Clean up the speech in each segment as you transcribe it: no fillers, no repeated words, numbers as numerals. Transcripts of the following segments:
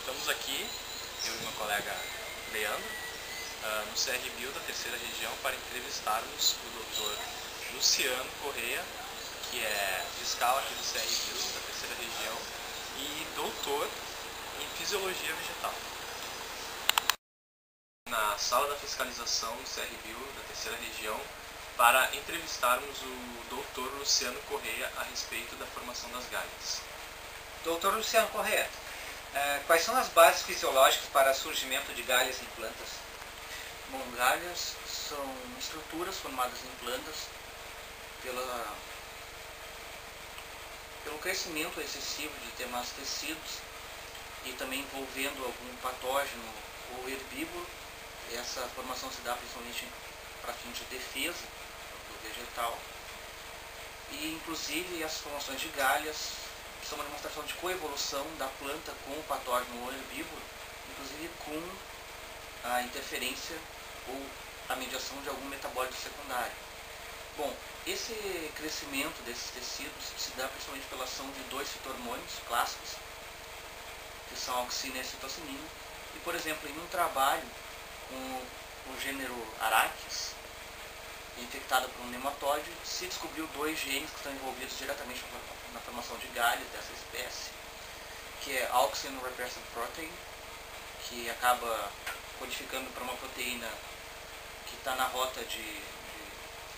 Estamos aqui, eu e meu colega Leandro, no CRBio da terceira região para entrevistarmos o Dr. Luciano Correia, que é fiscal aqui do CRBio da terceira região e doutor em fisiologia vegetal. Na sala da fiscalização do CRBio da terceira região para entrevistarmos o Dr. Luciano Correia a respeito da formação das galhas. Doutor Luciano Correia, quais são as bases fisiológicas para o surgimento de galhas em plantas? Bom, galhas são estruturas formadas em plantas pelo crescimento excessivo de demais tecidos e também envolvendo algum patógeno ou herbívoro. Essa formação se dá principalmente para fins de defesa do vegetal. E inclusive as formações de galhas são uma demonstração de coevolução da planta com o patógeno ou herbívoro, inclusive com a interferência ou a mediação de algum metabólito secundário. Bom, esse crescimento desses tecidos se dá principalmente pela ação de dois fitohormônios clássicos, que são a auxina e a citocinina. E, por exemplo, em um trabalho com o gênero Arachis, infectada por um nematóide, se descobriu dois genes que estão envolvidos diretamente na formação de galhas dessa espécie, que é Auxin Repressor Protein, que acaba codificando para uma proteína que está na rota de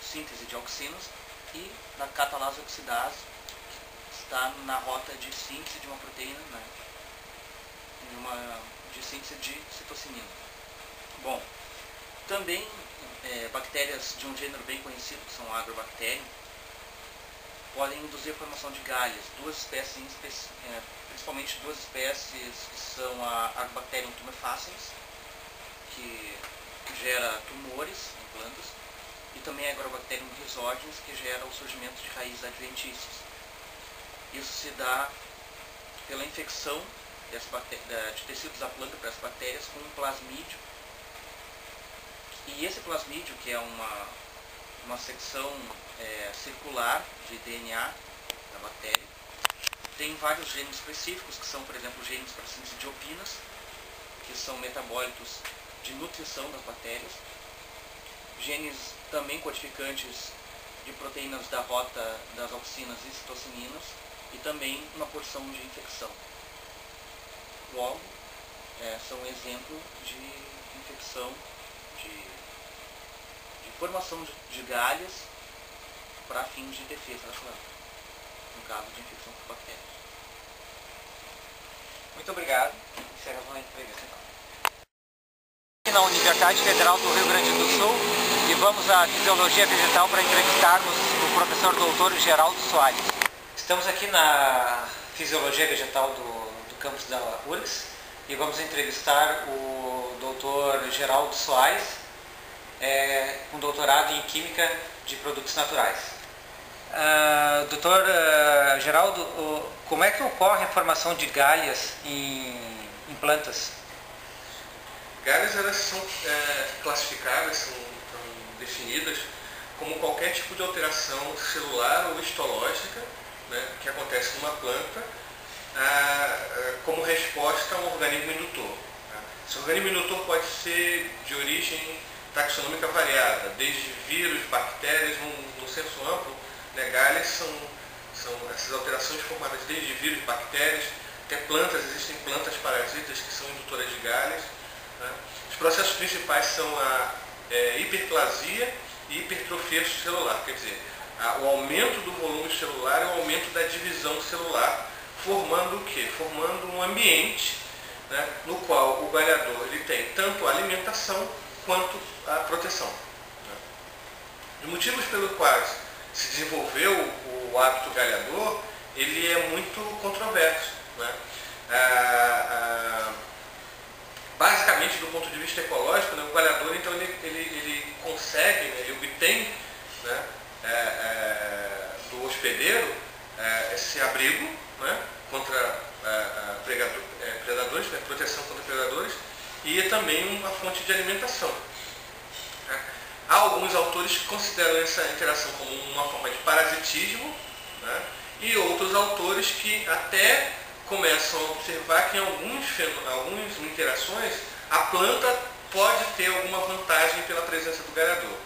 síntese de auxinas, e da catalase oxidase, que está na rota de síntese de uma proteína, de síntese de citocinina. Bom, também bactérias de um gênero bem conhecido, que são agrobacterium, podem induzir a formação de galhas. Duas espécies, principalmente duas espécies, que são a Agrobacterium tumefaciens, que gera tumores em plantas, e também a Agrobacterium rhizoides, que gera o surgimento de raízes adventícias. Isso se dá pela infecção de tecidos da planta para as bactérias com um plasmídio. E esse plasmídio, que é uma secção circular de DNA da bactéria, tem vários genes específicos, que são, por exemplo, genes para síntese de opinas, que são metabólitos de nutrição das bactérias, genes também codificantes de proteínas da rota das auxinas e citocininas, e também uma porção de infecção. Logo, são um exemplo de infecção, de formação de galhas para fins de defesa da planta, no caso de infecção por bactérias. Muito obrigado. Encerramos a entrevista então. Aqui na Universidade Federal do Rio Grande do Sul, e vamos à fisiologia vegetal para entrevistarmos o professor doutor Geraldo Soares. Estamos aqui na fisiologia vegetal do campus da URGS e vamos entrevistar o doutor Geraldo Soares, com doutorado em Química de Produtos Naturais. Doutor Geraldo, como é que ocorre a formação de galhas em plantas? Galhas, elas são classificadas, são definidas como qualquer tipo de alteração celular ou histológica, né, que acontece numa planta como resposta a um organismo indutor. Esse organismo indutor pode ser de origem taxonômica variada, desde vírus, bactérias, no senso amplo, né, galhas são essas alterações formadas desde vírus, bactérias, até plantas. Existem plantas parasitas que são indutoras de galhas. Né. Os processos principais são a hiperplasia e hipertrofia celular, quer dizer, o aumento do volume celular e o aumento da divisão celular, formando o quê? Formando um ambiente, né, no qual o galhador ele tem tanto a alimentação quanto a proteção. Né. Os motivos pelos quais se desenvolveu o hábito galhador, ele é muito controverso. Né. Basicamente, do ponto de vista ecológico, né, o galhador então, ele consegue, né, ele obtém, né, do hospedeiro esse abrigo, né, contra predadores, né, proteção contra predadores, e também uma fonte de alimentação. Há alguns autores que consideram essa interação como uma forma de parasitismo, né, e outros autores que até começam a observar que em algumas interações a planta pode ter alguma vantagem pela presença do galhador.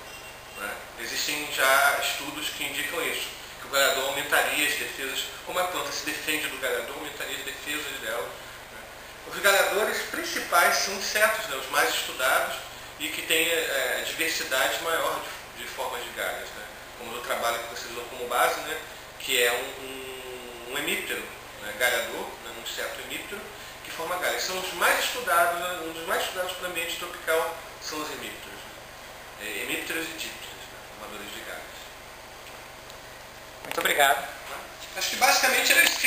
Né? Existem já estudos que indicam isso, que o galhador aumentaria as defesas, como a planta se defende do galhador, aumentaria as defesas dela. Né? Os galhadores principais são insetos, né? Os mais estudados e que têm diversidade maior de formas de galhas, né? Como no trabalho que vocês usam como base, né? Que é um hemíptero, né? Galhador, né? Um inseto hemíptero, que forma galhas. São os mais estudados, um dos mais estudados para o ambiente tropical são os hemípteros. Né? Hemípteros e dípteros, né? Formadores de galhas. Muito obrigado. Acho que basicamente era isso.